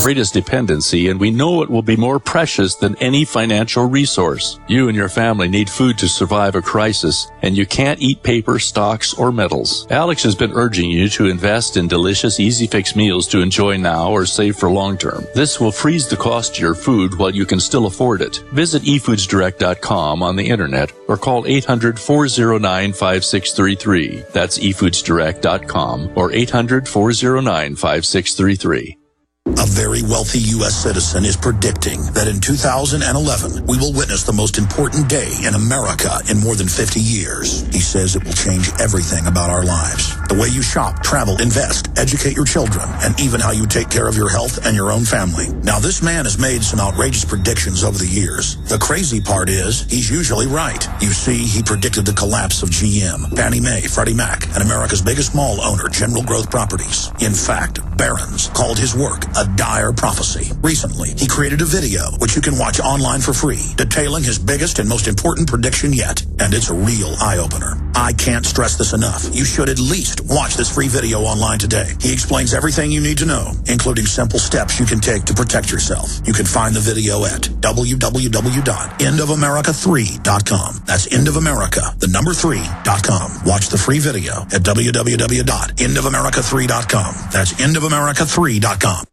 greatest dependency, and we know it will be more precious than any financial resource. You and your family need food to survive a crisis, and you can't eat paper, stocks, or metals. Alex has been urging you to invest in delicious, easy-fix meals to enjoy now or save for long term. This will freeze the cost of your food while you can still afford it. Visit efoodsdirect.com on the internet or call 800-409-5633. That's efoodsdirect.com or 800-409-5633. A very wealthy U.S. citizen is predicting that in 2011, we will witness the most important day in America in more than 50 years. He says it will change everything about our lives. The way you shop, travel, invest, educate your children, and even how you take care of your health and your own family. Now, this man has made some outrageous predictions over the years. The crazy part is, he's usually right. You see, he predicted the collapse of GM, Fannie Mae, Freddie Mac, and America's biggest mall owner, General Growth Properties. In fact, Barron's called his work a dire prophecy. Recently, he created a video, which you can watch online for free, detailing his biggest and most important prediction yet. And it's a real eye-opener. I can't stress this enough. You should at least watch this free video online today. He explains everything you need to know, including simple steps you can take to protect yourself. You can find the video at www.endofamerica3.com. That's endofamerica, the number 3.com. Watch the free video at www.endofamerica3.com. That's endofamerica3.com.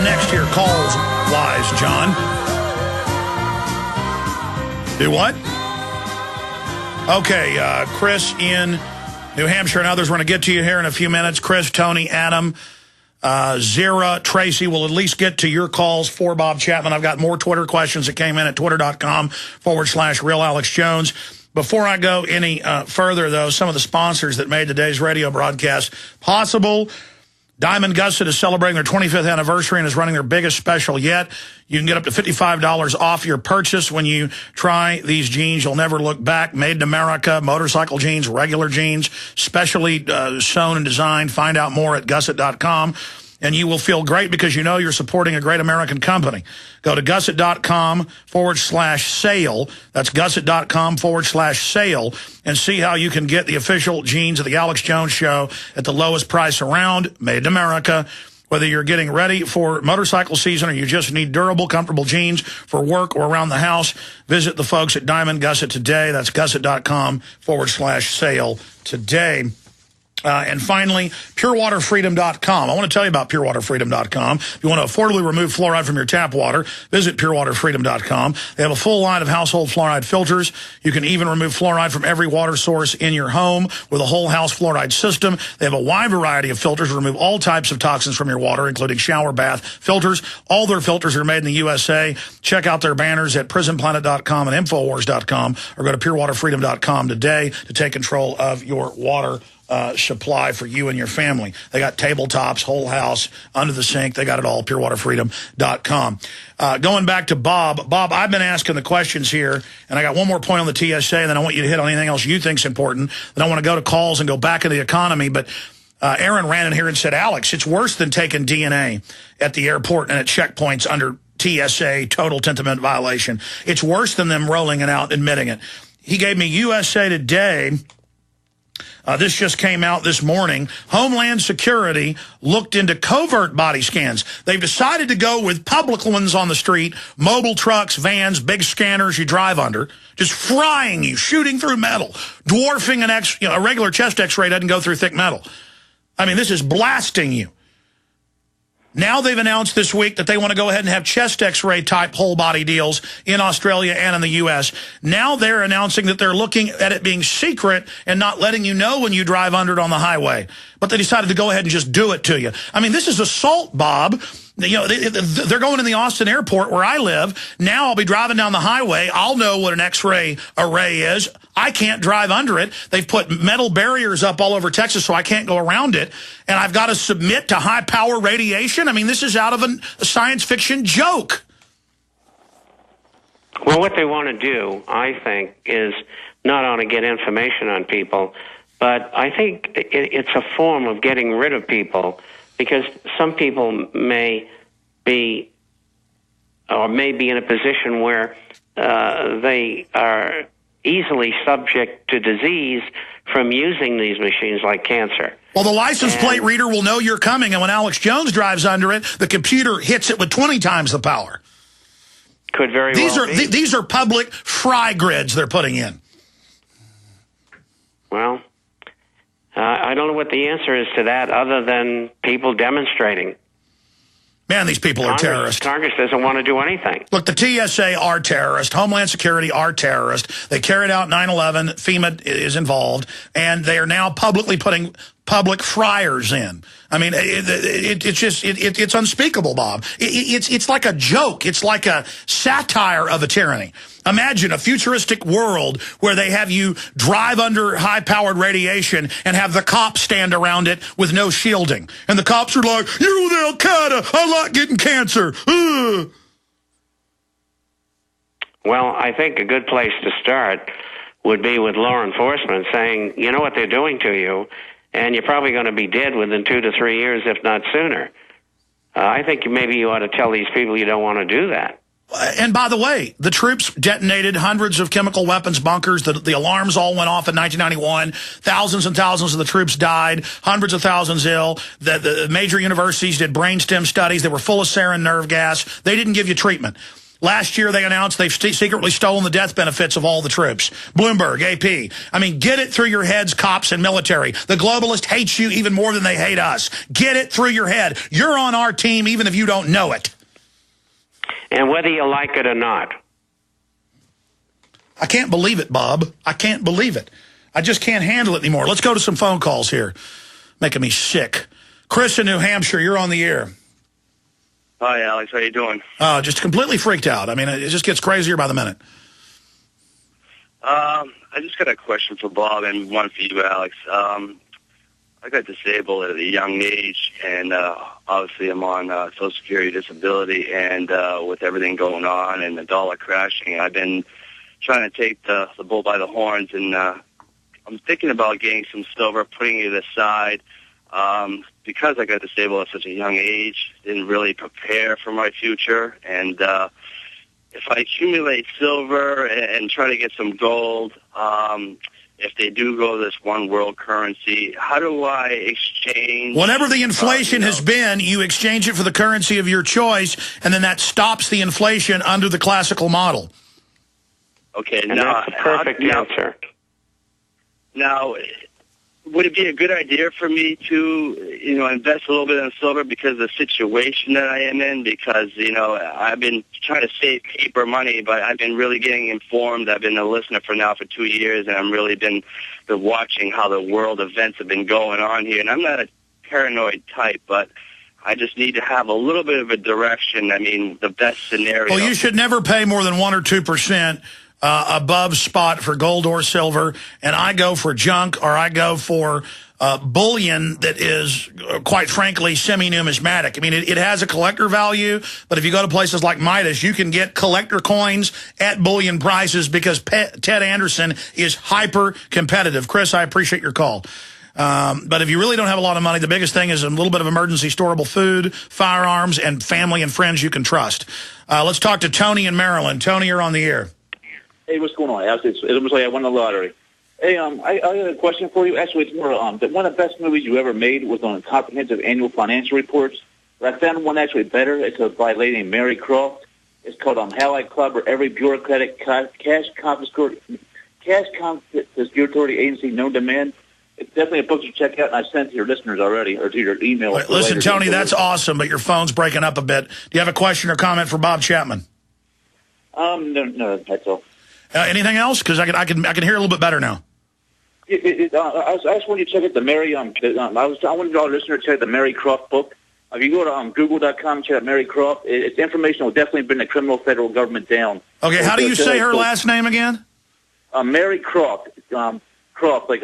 Next here, calls wise, John. Do what? Okay, Chris in New Hampshire and others. We're going to get to you here in a few minutes. Chris, Tony, Adam, Zira, Tracy will at least get to your calls for Bob Chapman. I've got more Twitter questions that came in at twitter.com/RealAlexJones. Before I go any further, though, some of the sponsors that made today's radio broadcast possible. Diamond Gusset is celebrating their 25th anniversary and is running their biggest special yet. You can get up to $55 off your purchase when you try these jeans. You'll never look back. Made in America, motorcycle jeans, regular jeans, specially sewn and designed. Find out more at gusset.com. And you will feel great because you know you're supporting a great American company. Go to gusset.com/sale. That's gusset.com/sale and see how you can get the official jeans of the Alex Jones Show at the lowest price around, made in America. Whether you're getting ready for motorcycle season or you just need durable, comfortable jeans for work or around the house, visit the folks at Diamond Gusset today. That's gusset.com/sale today. And finally, purewaterfreedom.com. I want to tell you about purewaterfreedom.com. If you want to affordably remove fluoride from your tap water, visit purewaterfreedom.com. They have a full line of household fluoride filters. You can even remove fluoride from every water source in your home with a whole house fluoride system. They have a wide variety of filters to remove all types of toxins from your water, including shower, bath filters. All their filters are made in the USA. Check out their banners at prisonplanet.com and Infowars.com or go to purewaterfreedom.com today to take control of your water supply for you and your family. They got tabletops, whole house, under the sink. They got it all, purewaterfreedom.com. Going back to Bob. Bob, I've been asking the questions here, and I got one more point on the TSA, and then I want you to hit on anything else you think's important. Then I want to go to calls and go back into the economy. But Aaron ran in here and said, Alex, it's worse than taking DNA at the airport and at checkpoints under TSA, total 10th Amendment violation. It's worse than them rolling it out, admitting it. He gave me USA Today. This just came out this morning. Homeland Security looked into covert body scans. They've decided to go with public ones on the street, mobile trucks, vans, big scanners you drive under, just frying you, shooting through metal, dwarfing a regular chest X-ray doesn't go through thick metal. I mean, this is blasting you. Now they've announced this week that they want to go ahead and have chest X-ray type whole body deals in Australia and in the U.S. Now they're announcing that they're looking at it being secret and not letting you know when you drive under it on the highway. But they decided to go ahead and just do it to you. I mean, this is assault, Bob. You know, they're going in the Austin airport where I live. Now I'll be driving down the highway. I'll know what an X-ray array is. I can't drive under it. They've put metal barriers up all over Texas so I can't go around it. And I've got to submit to high-power radiation. I mean, this is out of a science fiction joke. Well, what they want to do, I think, is not only get information on people, But I think it's a form of getting rid of people, because some people may be in a position where they are easily subject to disease from using these machines, like cancer. Well, the license plate reader will know you're coming, and when Alex Jones drives under it, the computer hits it with 20 times the power. Could very well be. These are public fry grids they're putting in. Well, I don't know what the answer is to that, other than people demonstrating. Man, these people are terrorists. Congress doesn't want to do anything. Look, the TSA are terrorists. Homeland Security are terrorists. They carried out 9/11. FEMA is involved. And they are now publicly putting public fryers in. I mean, it's unspeakable, Bob. It's like a joke. It's like a satire of a tyranny. Imagine a futuristic world where they have you drive under high-powered radiation and have the cops stand around it with no shielding. And the cops are like, "You're with Al-Qaeda. I like getting cancer." Ugh. Well, I think a good place to start would be with law enforcement saying, you know what they're doing to you, and you're probably going to be dead within 2 to 3 years, if not sooner. I think maybe you ought to tell these people you don't want to do that. And by the way, the troops detonated hundreds of chemical weapons bunkers. The alarms all went off in 1991. Thousands and thousands of the troops died. Hundreds of thousands ill. The major universities did brainstem studies. They were full of sarin nerve gas. They didn't give you treatment. Last year, they announced they've secretly stolen the death benefits of all the troops. Bloomberg, AP. I mean, get it through your heads, cops and military. The globalist hates you even more than they hate us. Get it through your head. You're on our team even if you don't know it. And whether you like it or not. I can't believe it, Bob. I can't believe it. I just can't handle it anymore. Let's go to some phone calls here. Making me sick. Chris in New Hampshire, you're on the air. Hi, Alex. How you doing? Just completely freaked out. I mean, it just gets crazier by the minute. I just got a question for Bob and one for you, Alex. I got disabled at a young age, and obviously I'm on Social Security disability, and with everything going on and the dollar crashing, I've been trying to take the bull by the horns, and I'm thinking about getting some silver, putting it aside. Because I got disabled at such a young age, didn't really prepare for my future, and if I accumulate silver and try to get some gold, if they do go to this one world currency, how do I exchange? Whatever the inflation has been, you exchange it for the currency of your choice, and then that stops the inflation under the classical model. Okay, and that's the perfect answer. Now, would it be a good idea for me to, invest a little bit in silver because of the situation that I am in? Because, I've been trying to save paper money, but I've been really getting informed. I've been a listener for 2 years, and I've really been watching how the world events have been going on here. And I'm not a paranoid type, but I just need to have a little bit of a direction. I mean, the best scenario. Well, you should never pay more than 1 or 2%. Above spot for gold or silver, and I go for junk, or I go for bullion that is, quite frankly, semi-numismatic. I mean, it has a collector value, but if you go to places like Midas, you can get collector coins at bullion prices because Ted Anderson is hyper-competitive. Chris, I appreciate your call. But if you really don't have a lot of money, the biggest thing is a little bit of emergency storable food, firearms, and family and friends you can trust. Let's talk to Tony in Maryland. Tony, you're on the air. Hey, what's going on? It was like I won the lottery. Hey, I got a question for you. Actually, it's more that one of the best movies you ever made was on Comprehensive Annual Financial Reports. But I found one actually better. It's by a lady named Mary Croft. It's called How I Clobber Every Bureaucratic Cash Confiscatory Agency Known to Man. It's definitely a book to check out, and I sent to your listeners already, or to your email. Listen, Tony, that's awesome, but your phone's breaking up a bit. Do you have a question or comment for Bob Chapman? No, that's all. Anything else? Because I can hear a little bit better now. I just wanted you to check out the Mary. I wanted our listeners to check out the Mary Croft book. If you go to Google.com, check out Mary Croft. It's information will definitely bring the criminal federal government down. Okay, how do you say her last name again? Mary Croft. Croft, like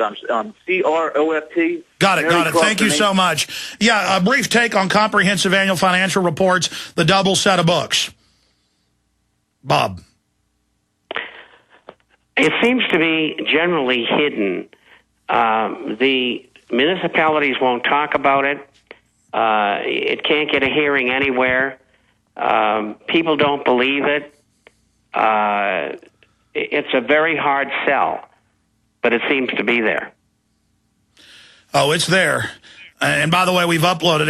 C-R-O-F-T. Got it. Thank you so much. Yeah, a brief take on Comprehensive Annual Financial Reports, the double set of books. Bob. It seems to be generally hidden The municipalities won't talk about it. It can't get a hearing anywhere. People don't believe it. It's a very hard sell, but it seems to be there. Oh, it's there. And by the way, we've uploaded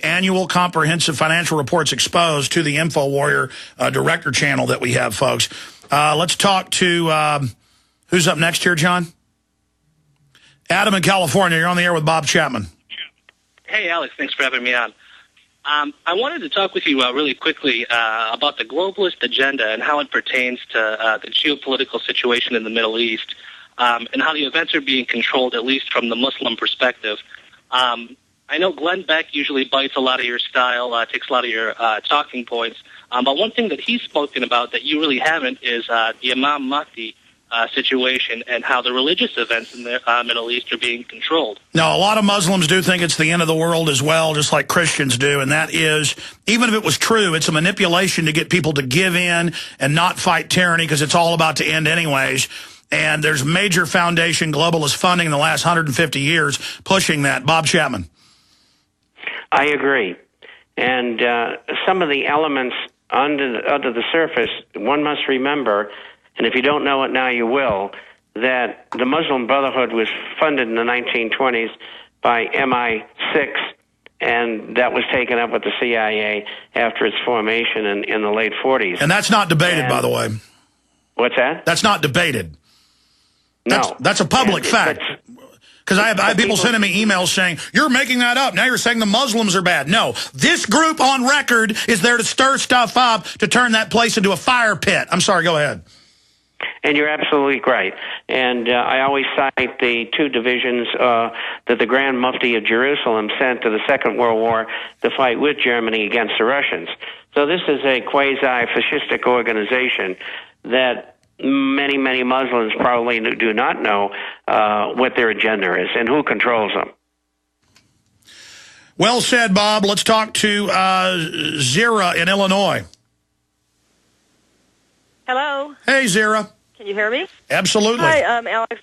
annual comprehensive financial reports exposed to the InfoWarrior director channel that we have, folks. Let's talk to, who's up next here, John? Adam in California. You're on the air with Bob Chapman. Hey, Alex. Thanks for having me on. I wanted to talk with you really quickly about the globalist agenda and how it pertains to the geopolitical situation in the Middle East, and how the events are being controlled, at least from the Muslim perspective. I know Glenn Beck usually bites a lot of your style, takes a lot of your talking points, but one thing that he's spoken about that you really haven't is the Imam Mahdi situation and how the religious events in the Middle East are being controlled. Now, a lot of Muslims do think it's the end of the world as well, just like Christians do, and that is, even if it was true, it's a manipulation to get people to give in and not fight tyranny because it's all about to end anyways. And there's major foundation globalist funding in the last 150 years pushing that. Bob Chapman. I agree. And some of the elements under the surface, one must remember, and if you don't know it now, you will, that the Muslim Brotherhood was funded in the 1920s by MI6, and that was taken up with the CIA after its formation in the late 40s. And that's not debated, by the way. What's that? That's not debated. No. That's a public fact. Because I have people sending me emails saying, you're making that up. Now you're saying the Muslims are bad. No. This group on record is there to stir stuff up, to turn that place into a fire pit. I'm sorry, go ahead. And you're absolutely right. And I always cite the two divisions that the Grand Mufti of Jerusalem sent to the Second World War to fight with Germany against the Russians. So this is a quasi-fascistic organization that many, many Muslims probably do not know what their agenda is and who controls them. Well said, Bob. Let's talk to Zira in Illinois. Hello. Hey, Zira. Can you hear me? Absolutely. Hi, Alex.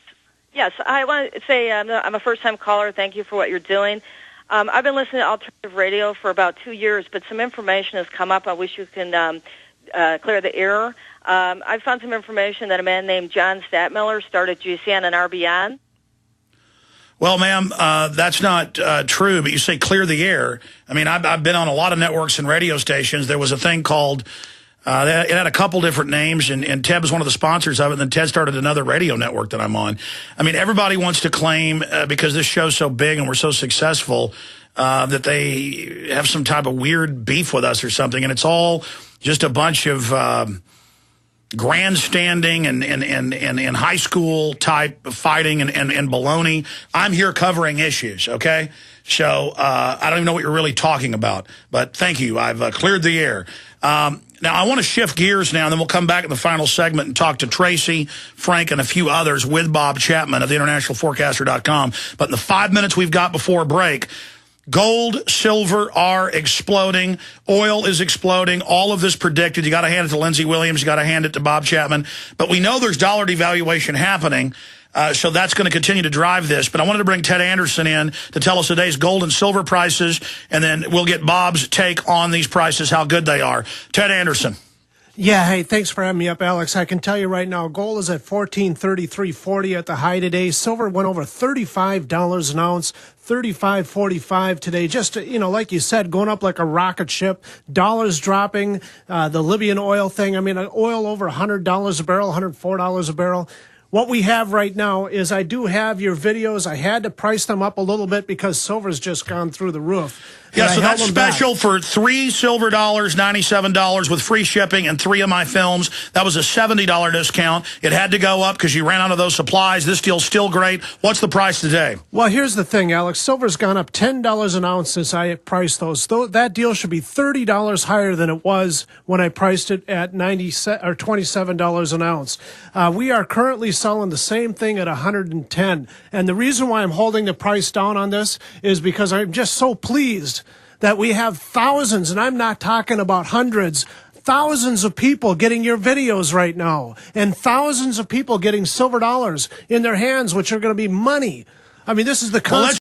Yes, I want to say I'm a first-time caller. Thank you for what you're doing. I've been listening to alternative radio for about 2 years, but some information has come up. I wish you can clear the error. I found some information that a man named John Statmiller started GCN and RBN. Well, ma'am, that's not true, but you say clear the air. I mean, I've been on a lot of networks and radio stations. There was a thing called... it had a couple different names, and Ted was one of the sponsors of it, and then Ted started another radio network that I'm on. I mean, everybody wants to claim, because this show's so big and we're so successful, that they have some type of weird beef with us or something, and it's all just a bunch of grandstanding and high school type fighting and baloney. I'm here covering issues, okay? So I don't even know what you're really talking about, but thank you. I've cleared the air. Now, I want to shift gears now, and then we'll come back in the final segment and talk to Tracy, Frank, and a few others with Bob Chapman of the internationalforecaster.com. But in the 5 minutes we've got before break, gold, silver are exploding. Oil is exploding. All of this predicted. You got to hand it to Lindsey Williams. You got to hand it to Bob Chapman. But we know there's dollar devaluation happening. So that's going to continue to drive this. But I wanted to bring Ted Anderson in to tell us today's gold and silver prices, and then we'll get Bob's take on these prices, how good they are. Ted Anderson. Yeah, hey, thanks for having me up, Alex. I can tell you right now, gold is at $1433.40 at the high today. Silver went over $35 an ounce, $35.45 today. Just, like you said, going up like a rocket ship. Dollars dropping, the Libyan oil thing. I mean, oil over $100 a barrel, $104 a barrel. What we have right now is I do have your videos. I had to price them up a little bit because silver's just gone through the roof. Yeah, so that's special for $3 silver, $97 with free shipping and 3 of my films. That was a $70 discount. It had to go up because you ran out of those supplies. This deal's still great. What's the price today? Well, here's the thing, Alex. Silver's gone up $10 an ounce since I priced those. That deal should be $30 higher than it was when I priced it at $27 an ounce. We are currently selling the same thing at $110. And the reason why I'm holding the price down on this is because I'm just so pleased that we have thousands, and I'm not talking about hundreds, thousands of people getting your videos right now, and thousands of people getting silver dollars in their hands, which are going to be money. I mean, this is the concept.